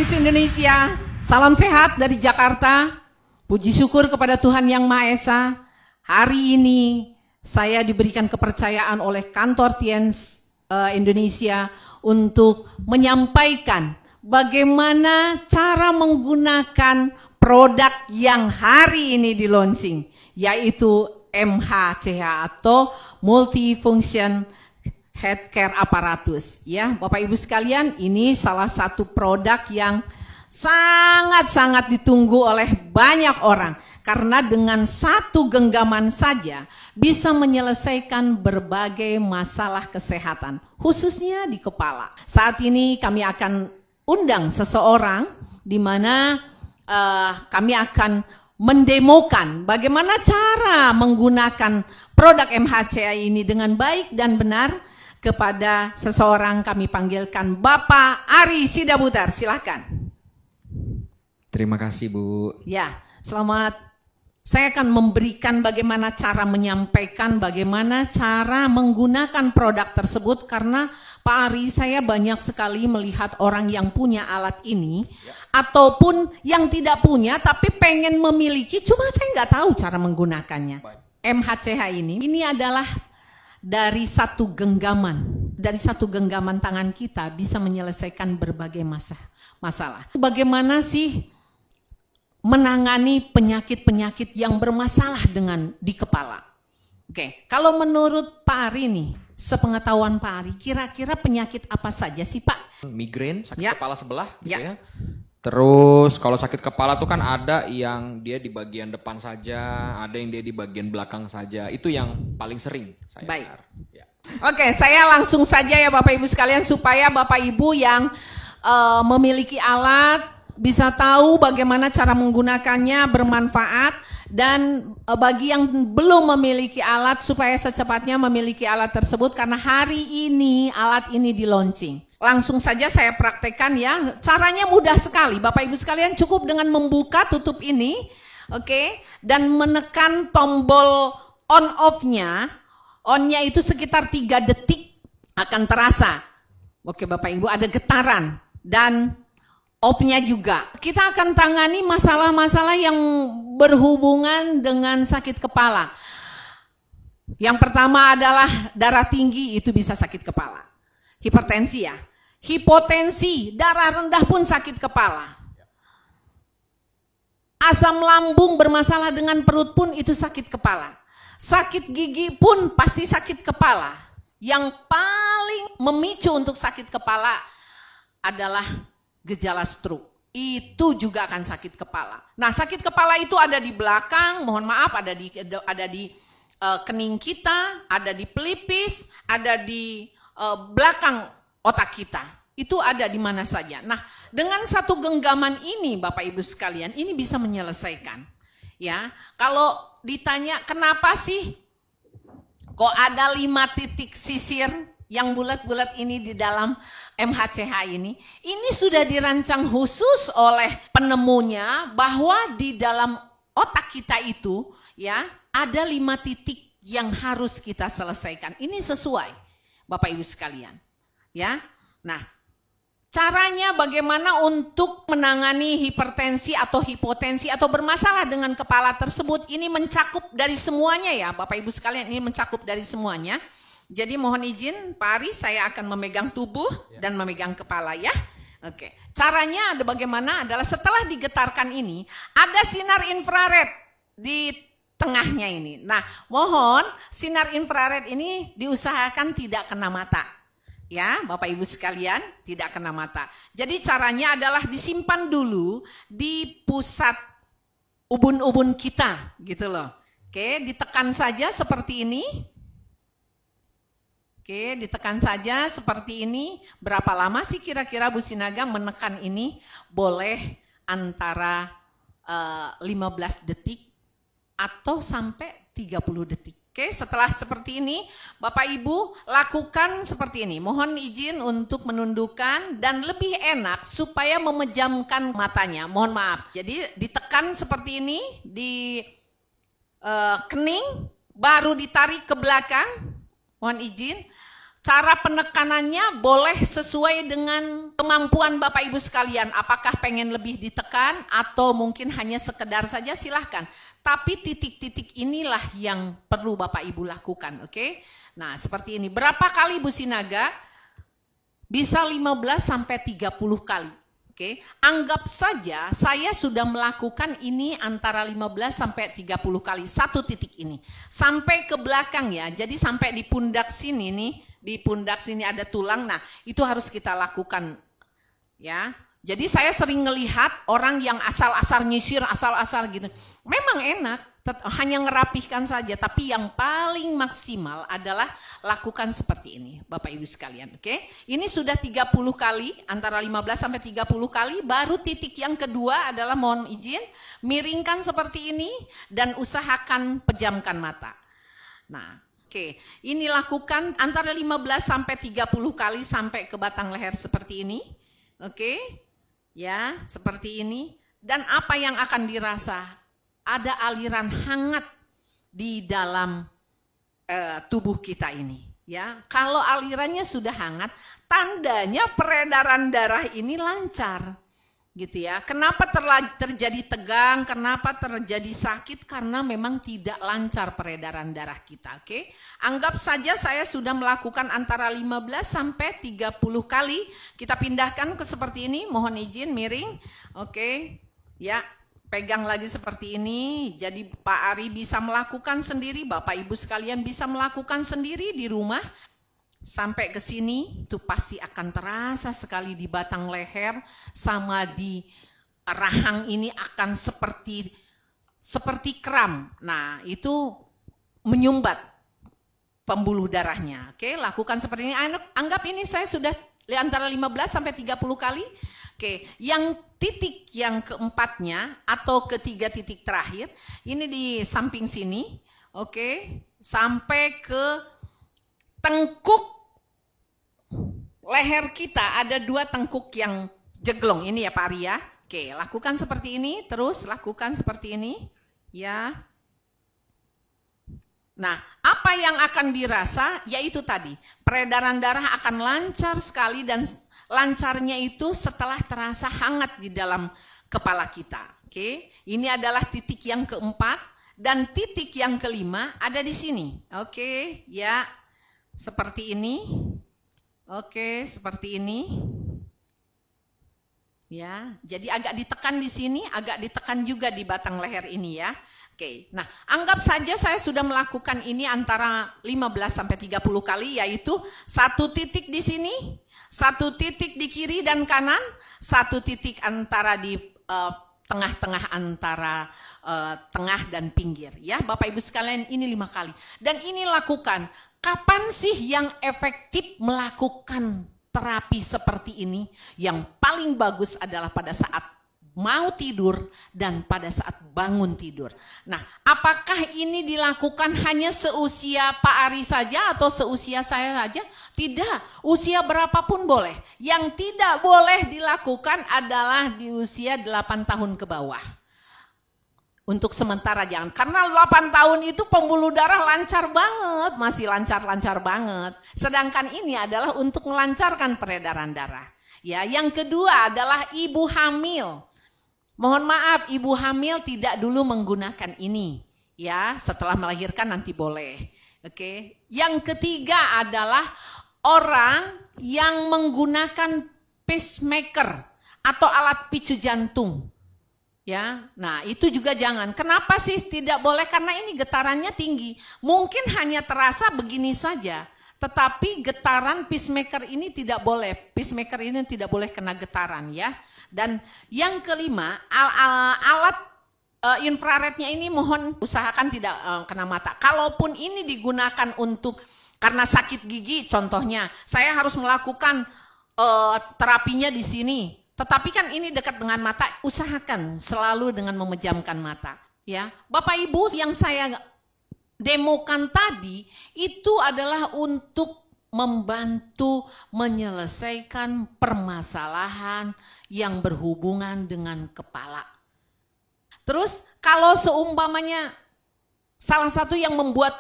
Greens Indonesia, salam sehat dari Jakarta. Puji syukur kepada Tuhan Yang Maha Esa. Hari ini saya diberikan kepercayaan oleh kantor TIENS Indonesia untuk menyampaikan bagaimana cara menggunakan produk yang hari ini di launching, yaitu MHCH atau Multifunction Healthcare Apparatus. Ya, Bapak Ibu sekalian, ini salah satu produk yang sangat-sangat ditunggu oleh banyak orang karena dengan satu genggaman saja bisa menyelesaikan berbagai masalah kesehatan, khususnya di kepala. Saat ini kami akan undang seseorang di mana kami akan mendemokan bagaimana cara menggunakan produk MHCH ini dengan baik dan benar. Kepada seseorang kami panggilkan Bapak Ari Sidabutar, silakan. Terima kasih Bu. Ya, selamat. Saya akan memberikan bagaimana cara menyampaikan, bagaimana cara menggunakan produk tersebut. Karena Pak Ari, saya banyak sekali melihat orang yang punya alat ini, ataupun yang tidak punya tapi pengen memiliki, cuma saya nggak tahu cara menggunakannya. MHCH ini adalah dari satu genggaman tangan kita bisa menyelesaikan berbagai masalah. Bagaimana sih menangani penyakit-penyakit yang bermasalah di kepala? Oke, kalau menurut Pak Ari nih, sepengetahuan Pak Ari, kira-kira penyakit apa saja sih Pak? Migrain, sakit kepala sebelah gitu ya. Ya. Terus kalau sakit kepala tuh kan ada yang dia di bagian depan saja, ada yang dia di bagian belakang saja. Itu yang paling sering saya dengar. Ya. Oke, saya langsung saja ya Bapak Ibu sekalian supaya Bapak Ibu yang memiliki alat bisa tahu bagaimana cara menggunakannya bermanfaat, dan bagi yang belum memiliki alat supaya secepatnya memiliki alat tersebut karena hari ini alat ini di launching. Langsung saja saya praktekkan ya. Caranya mudah sekali. Bapak Ibu sekalian cukup dengan membuka tutup ini, oke, dan menekan tombol on off-nya. On-nya itu sekitar 3 detik akan terasa. Oke Bapak Ibu, ada getaran dan off-nya juga. Kita akan tangani masalah-masalah yang berhubungan dengan sakit kepala. Yang pertama adalah darah tinggi, itu bisa sakit kepala. Hipertensi ya. Hipotensi, darah rendah pun sakit kepala. Asam lambung bermasalah dengan perut pun itu sakit kepala. Sakit gigi pun pasti sakit kepala. Yang paling memicu untuk sakit kepala adalah gejala stroke. Itu juga akan sakit kepala. Nah, sakit kepala itu ada di belakang, mohon maaf, ada di kening kita, ada di pelipis, ada di belakang otak kita. Itu ada di mana saja. Nah, dengan satu genggaman ini Bapak Ibu sekalian, ini bisa menyelesaikan. Ya, kalau ditanya kenapa sih kok ada 5 titik sisir yang bulat-bulat ini di dalam MHCH ini sudah dirancang khusus oleh penemunya bahwa di dalam otak kita itu ya ada 5 titik yang harus kita selesaikan. Ini sesuai Bapak Ibu sekalian. Ya. Nah, caranya bagaimana untuk menangani hipertensi atau hipotensi atau bermasalah dengan kepala tersebut, ini mencakup dari semuanya ya Bapak Ibu sekalian, ini mencakup dari semuanya. Jadi mohon izin Pak Ari, saya akan memegang tubuh dan memegang kepala ya. Oke. Caranya ada bagaimana adalah setelah digetarkan ini, ada sinar infrared di tengahnya ini. Nah, mohon sinar infrared ini diusahakan tidak kena mata. Ya, Bapak Ibu sekalian, tidak kena mata. Jadi caranya adalah disimpan dulu di pusat ubun-ubun kita, gitu loh. Oke, ditekan saja seperti ini. Oke, ditekan saja seperti ini. Berapa lama sih kira-kira Bu Sinaga menekan ini? Boleh antara 15 detik atau sampai 30 detik. Oke, setelah seperti ini, Bapak Ibu lakukan seperti ini. Mohon izin untuk menundukkan dan lebih enak supaya memejamkan matanya. Mohon maaf. Jadi ditekan seperti ini di kening, baru ditarik ke belakang. Mohon izin. cara penekanannya boleh sesuai dengan kemampuan Bapak Ibu sekalian. Apakah pengen lebih ditekan atau mungkin hanya sekedar saja, silahkan. Tapi titik-titik inilah yang perlu Bapak Ibu lakukan, oke? Nah, seperti ini. Berapa kali Bu Sinaga? Bisa 15 sampai 30 kali. Oke, anggap saja saya sudah melakukan ini antara 15 sampai 30 kali satu titik ini. Sampai ke belakang ya. Jadi sampai di pundak sini nih, di pundak sini ada tulang. Nah, itu harus kita lakukan ya. Jadi saya sering ngelihat orang yang asal-asal nyisir, asal-asal gitu. Memang enak, hanya ngerapihkan saja. Tapi yang paling maksimal adalah lakukan seperti ini, Bapak Ibu sekalian. Oke, ini sudah 30 kali, antara 15 sampai 30 kali. Baru titik yang kedua adalah mohon izin, miringkan seperti ini dan usahakan pejamkan mata. Nah, oke, ini lakukan antara 15 sampai 30 kali sampai ke batang leher seperti ini. Oke. Ya, seperti ini. Dan apa yang akan dirasa? Ada aliran hangat di dalam tubuh kita ini. Ya, kalau alirannya sudah hangat, tandanya peredaran darah ini lancar. Gitu ya. Kenapa terjadi tegang? Kenapa terjadi sakit? Karena memang tidak lancar peredaran darah kita, oke? Anggap saja saya sudah melakukan antara 15 sampai 30 kali. Kita pindahkan ke seperti ini, mohon izin miring. Oke. Ya, pegang lagi seperti ini. Jadi Pak Ari bisa melakukan sendiri, Bapak Ibu sekalian bisa melakukan sendiri di rumah. Sampai ke sini itu pasti akan terasa sekali di batang leher sama di rahang ini akan seperti kram. Nah, itu menyumbat pembuluh darahnya. Oke, lakukan seperti ini. Anggap ini saya sudah antara 15 sampai 30 kali. Oke, yang titik yang keempatnya atau ketiga titik terakhir ini di samping sini. Oke, sampai ke tengkuk leher kita, ada dua tengkuk yang jeglong ini ya Pak Arya. Oke, lakukan seperti ini, terus lakukan seperti ini. Ya. Nah, apa yang akan dirasa? Yaitu tadi, peredaran darah akan lancar sekali dan lancarnya itu setelah terasa hangat di dalam kepala kita. Oke, ini adalah titik yang keempat dan titik yang kelima ada di sini. Oke, ya. Seperti ini. Oke, seperti ini. Ya, jadi agak ditekan di sini, agak ditekan juga di batang leher ini ya. Oke, nah anggap saja saya sudah melakukan ini antara 15 sampai 30 kali, yaitu satu titik di sini, satu titik di kiri dan kanan, satu titik antara di tengah-tengah antara tengah dan pinggir. Ya, Bapak Ibu sekalian, ini 5 kali. Dan ini lakukan. Kapan sih yang efektif melakukan terapi seperti ini? Yang paling bagus adalah pada saat mau tidur dan pada saat bangun tidur. Nah, apakah ini dilakukan hanya seusia Pak Ari saja atau seusia saya saja? Tidak, usia berapapun boleh. Yang tidak boleh dilakukan adalah di usia 8 tahun ke bawah. Untuk sementara jangan, karena 8 tahun itu pembuluh darah lancar banget, masih lancar-lancar banget. Sedangkan ini adalah untuk melancarkan peredaran darah. Ya, yang kedua adalah ibu hamil. Mohon maaf, ibu hamil tidak dulu menggunakan ini. Ya, setelah melahirkan nanti boleh. Oke. Yang ketiga adalah orang yang menggunakan pacemaker atau alat picu jantung. Ya, nah itu juga jangan. Kenapa sih tidak boleh? Karena ini getarannya tinggi. Mungkin hanya terasa begini saja, tetapi getaran pacemaker ini tidak boleh. Pacemaker ini tidak boleh kena getaran ya. Dan yang kelima, alat infrarednya ini mohon usahakan tidak kena mata. Kalaupun ini digunakan untuk karena sakit gigi, contohnya, saya harus melakukan terapinya di sini. Tetapi kan ini dekat dengan mata, usahakan selalu dengan memejamkan mata. Ya, Bapak Ibu yang saya demokan tadi itu adalah untuk membantu menyelesaikan permasalahan yang berhubungan dengan kepala. Terus kalau seumpamanya salah satu yang membuat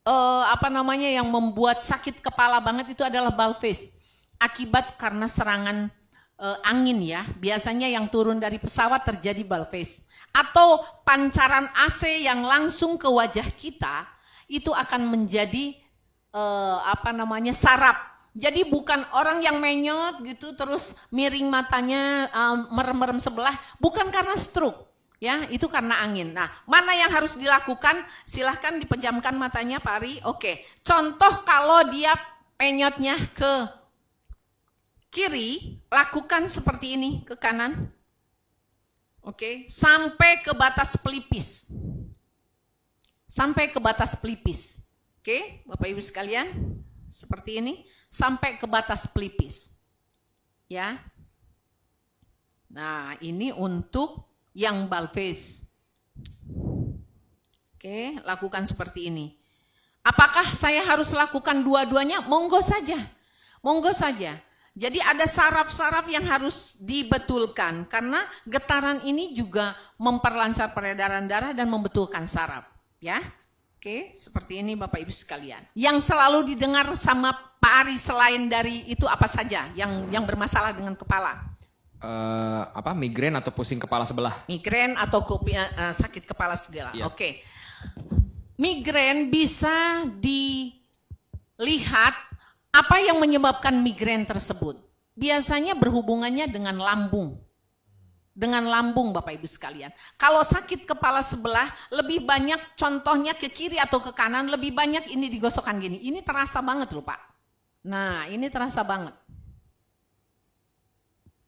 yang membuat sakit kepala banget itu adalah Balfes. Akibat karena serangan angin ya. Biasanya yang turun dari pesawat terjadi Balfes. Atau pancaran AC yang langsung ke wajah kita itu akan menjadi saraf. Jadi bukan orang yang menyot gitu terus miring matanya merem-merem sebelah, bukan karena stroke. Ya, itu karena angin. Nah, mana yang harus dilakukan? Silahkan dipejamkan matanya, Pak Ari. Oke, contoh kalau dia penyotnya ke kiri, lakukan seperti ini, ke kanan. Oke, sampai ke batas pelipis. Sampai ke batas pelipis. Oke, Bapak Ibu sekalian, seperti ini, sampai ke batas pelipis. Ya. Nah, ini untuk yang Balfes. Oke, lakukan seperti ini. Apakah saya harus lakukan dua-duanya? Monggo saja. Monggo saja. Jadi ada saraf-saraf yang harus dibetulkan karena getaran ini juga memperlancar peredaran darah dan membetulkan saraf, ya. Oke, seperti ini Bapak Ibu sekalian. Yang selalu didengar sama Pak Ari selain dari itu apa saja yang bermasalah dengan kepala? Migrain atau pusing kepala sebelah. Migrain atau sakit kepala segala. Iya. Oke. Migrain bisa dilihat apa yang menyebabkan migrain tersebut. Biasanya berhubungannya dengan lambung. Dengan lambung Bapak Ibu sekalian. Kalau sakit kepala sebelah lebih banyak contohnya ke kiri atau ke kanan lebih banyak ini digosokkan gini. Ini terasa banget loh Pak. Nah ini terasa banget.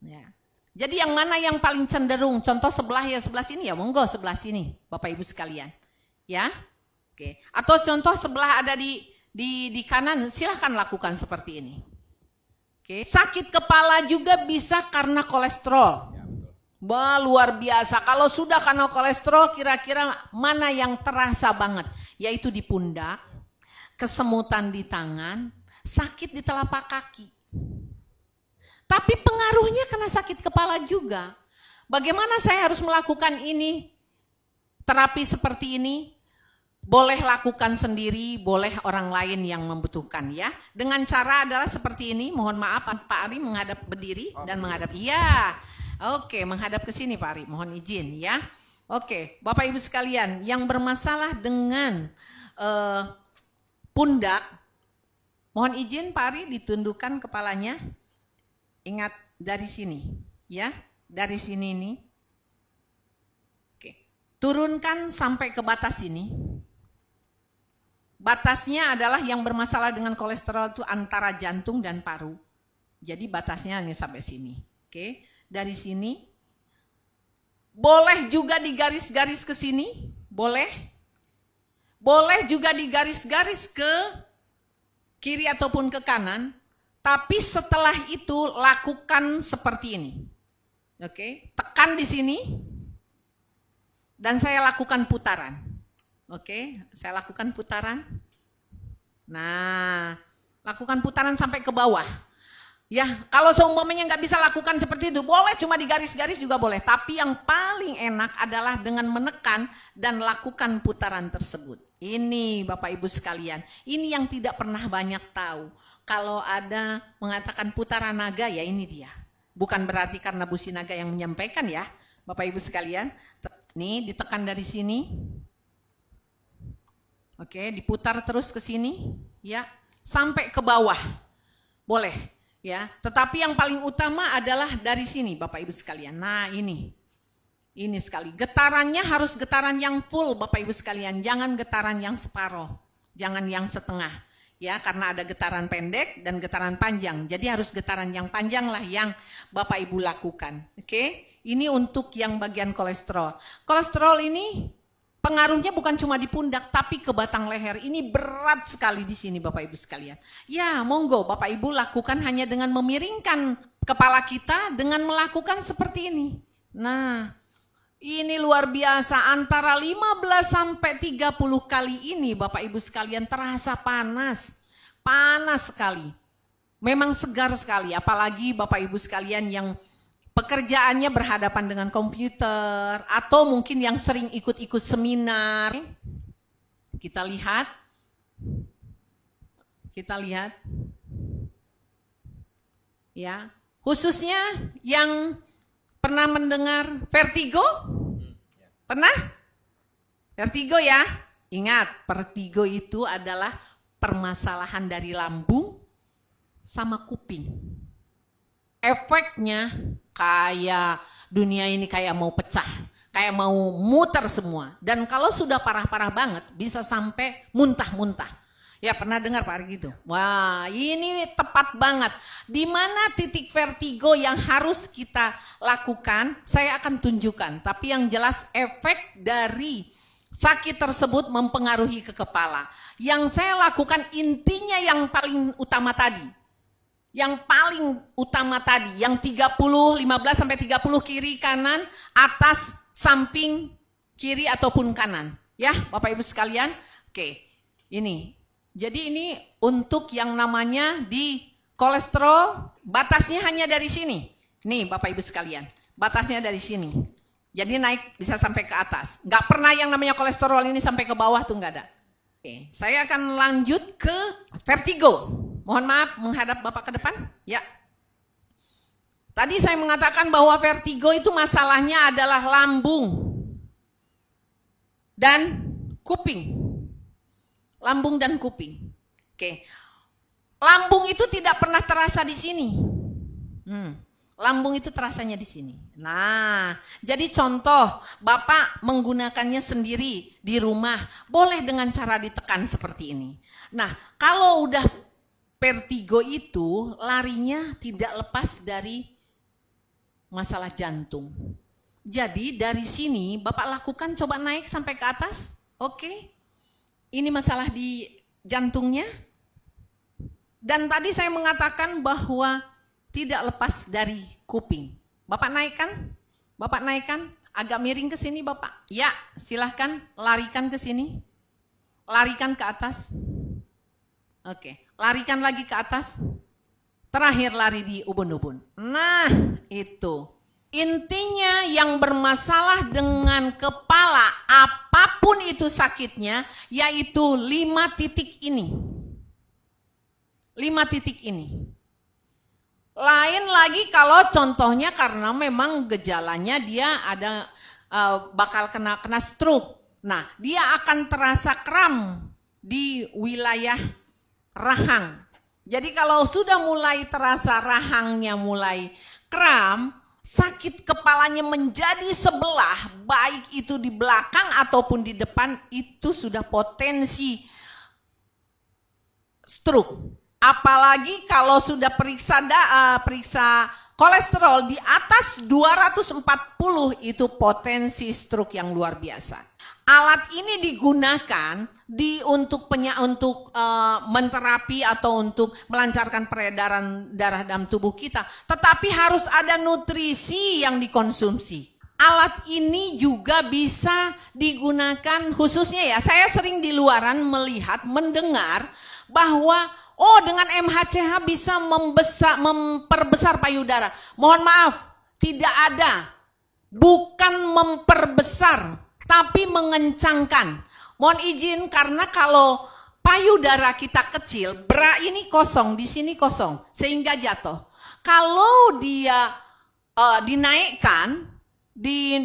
Ya. Jadi yang mana yang paling cenderung? Contoh sebelah ya sebelah sini ya, monggo sebelah sini, Bapak Ibu sekalian. Ya, oke. Atau contoh sebelah ada di kanan, silahkan lakukan seperti ini. Oke. Sakit kepala juga bisa karena kolesterol. Wah, luar biasa. Kalau sudah karena kolesterol, kira-kira mana yang terasa banget? Yaitu di pundak, kesemutan di tangan, sakit di telapak kaki. Tapi pengaruhnya karena sakit kepala juga. Bagaimana saya harus melakukan ini? Terapi seperti ini boleh lakukan sendiri, boleh orang lain yang membutuhkan ya. Dengan cara adalah seperti ini. Mohon maaf Pak Ari menghadap berdiri dan menghadap. Iya. Oke, menghadap ke sini Pak Ari. Mohon izin ya. Oke, Bapak Ibu sekalian yang bermasalah dengan pundak, mohon izin Pak Ari ditundukkan kepalanya. Ingat dari sini, ya, dari sini ini. Oke, turunkan sampai ke batas ini. Batasnya adalah yang bermasalah dengan kolesterol itu antara jantung dan paru. Jadi batasnya ini sampai sini. Oke, dari sini. Boleh juga digaris-garis ke sini, boleh. Boleh juga digaris-garis ke kiri ataupun ke kanan. Tapi setelah itu lakukan seperti ini. Oke, tekan di sini. Dan saya lakukan putaran. Oke, saya lakukan putaran. Nah, lakukan putaran sampai ke bawah. Ya, kalau seumpamanya nggak bisa lakukan seperti itu, boleh cuma digaris-garis juga boleh. Tapi yang paling enak adalah dengan menekan dan lakukan putaran tersebut. Ini Bapak Ibu sekalian, ini yang tidak pernah banyak tahu. Kalau ada mengatakan putaran naga ya ini dia. Bukan berarti karena Bu Sinaga yang menyampaikan ya. Bapak Ibu sekalian. Nih ditekan dari sini. Oke, diputar terus ke sini. Ya, sampai ke bawah. Boleh ya. Tetapi yang paling utama adalah dari sini Bapak Ibu sekalian. Nah ini. Ini sekali. Getarannya harus getaran yang full Bapak Ibu sekalian. Jangan getaran yang separoh. Jangan yang setengah. Ya, karena ada getaran pendek dan getaran panjang. Jadi harus getaran yang panjang lah yang Bapak Ibu lakukan. Oke, ini untuk yang bagian kolesterol. Kolesterol ini pengaruhnya bukan cuma di pundak, tapi ke batang leher. Ini berat sekali di sini Bapak Ibu sekalian. Ya, monggo Bapak Ibu lakukan hanya dengan memiringkan kepala kita dengan melakukan seperti ini. Nah, ini luar biasa, antara 15 sampai 30 kali ini Bapak Ibu sekalian terasa panas. Panas sekali. Memang segar sekali, apalagi Bapak Ibu sekalian yang pekerjaannya berhadapan dengan komputer atau mungkin yang sering ikut-ikut seminar. Kita lihat Kita lihat. Ya, khususnya yang pernah mendengar vertigo? Pernah? Vertigo ya? Ingat, vertigo itu adalah permasalahan dari lambung sama kuping. Efeknya kayak dunia ini kayak mau pecah, kayak mau muter semua. Dan kalau sudah parah-parah banget, bisa sampai muntah-muntah. Ya pernah dengar Pak Ari gitu? Wah ini tepat banget. Di mana titik vertigo yang harus kita lakukan, saya akan tunjukkan. Tapi yang jelas efek dari sakit tersebut mempengaruhi ke kepala. Yang saya lakukan intinya yang paling utama tadi. Yang paling utama tadi, yang 30, 15 sampai 30 kiri kanan, atas, samping, kiri ataupun kanan. Ya Bapak Ibu sekalian, oke ini. Jadi ini untuk yang namanya di kolesterol, batasnya hanya dari sini. Nih Bapak Ibu sekalian, batasnya dari sini. Jadi naik bisa sampai ke atas. Nggak pernah yang namanya kolesterol ini sampai ke bawah tuh nggak ada. Oke, saya akan lanjut ke vertigo. Mohon maaf menghadap Bapak ke depan. Ya. Tadi saya mengatakan bahwa vertigo itu masalahnya adalah lambung dan kuping. Lambung dan kuping. Oke. Lambung itu tidak pernah terasa di sini. Lambung itu terasanya di sini. Nah, jadi contoh Bapak menggunakannya sendiri di rumah, boleh dengan cara ditekan seperti ini. Nah, kalau udah vertigo itu larinya tidak lepas dari masalah jantung. Jadi dari sini Bapak lakukan, coba naik sampai ke atas. Oke. Ini masalah di jantungnya. Dan tadi saya mengatakan bahwa tidak lepas dari kuping. Bapak naikkan? Bapak naikkan? Agak miring ke sini Bapak. Ya, silahkan larikan ke sini. Larikan ke atas. Oke, larikan lagi ke atas. Terakhir lari di ubun-ubun. Nah, itu. Intinya yang bermasalah dengan kepala, apapun itu sakitnya, yaitu 5 titik ini. 5 titik ini. Lain lagi kalau contohnya karena memang gejalanya dia ada bakal kena stroke. Nah, dia akan terasa kram di wilayah rahang. Jadi kalau sudah mulai terasa rahangnya mulai kram, sakit kepalanya menjadi sebelah, baik itu di belakang ataupun di depan, itu sudah potensi stroke. Apalagi kalau sudah periksa kolesterol di atas 240, itu potensi stroke yang luar biasa. Alat ini digunakan untuk menterapi atau untuk melancarkan peredaran darah dalam tubuh kita. Tetapi harus ada nutrisi yang dikonsumsi. Alat ini juga bisa digunakan khususnya ya. Saya sering di luaran melihat, mendengar bahwa dengan MHCH bisa memperbesar payudara. Mohon maaf, tidak ada. Bukan memperbesar, tapi mengencangkan. Mohon izin karena kalau payudara kita kecil, bra ini kosong, di sini kosong, sehingga jatuh. Kalau dia dinaikkan,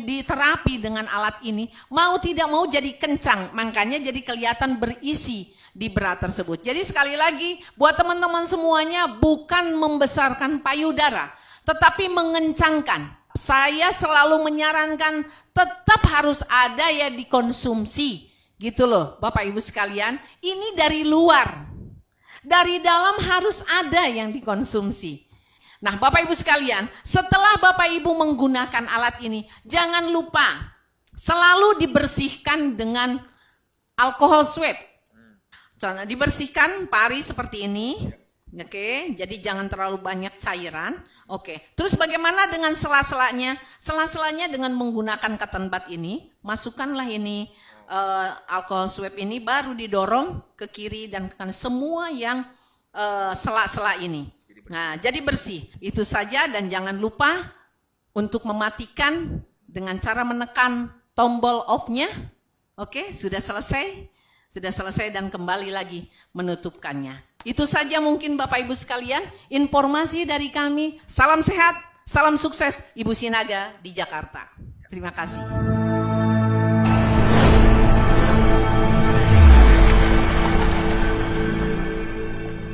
diterapi dengan alat ini, mau tidak mau jadi kencang, makanya jadi kelihatan berisi di bra tersebut. Jadi sekali lagi, buat teman-teman semuanya, bukan membesarkan payudara, tetapi mengencangkan. Saya selalu menyarankan tetap harus ada ya dikonsumsi. Gitu loh Bapak Ibu sekalian, ini dari luar. Dari dalam harus ada yang dikonsumsi. Nah Bapak Ibu sekalian, setelah Bapak Ibu menggunakan alat ini, jangan lupa selalu dibersihkan dengan alkohol swab. Dibersihkan pari seperti ini. Oke, jadi jangan terlalu banyak cairan. Oke, terus bagaimana dengan sela-selanya? Sela-selanya dengan menggunakan cotton bud ini, masukkanlah ini alkohol swab ini, baru didorong ke kiri dan ke kanan, semua yang sela-sela ini. Nah, jadi bersih. Itu saja, dan jangan lupa untuk mematikan dengan cara menekan tombol off-nya. Oke, sudah selesai. sudah selesai dan kembali lagi menutupkannya. Itu saja mungkin Bapak Ibu sekalian, informasi dari kami. Salam sehat, salam sukses Ibu Sinaga di Jakarta. Terima kasih.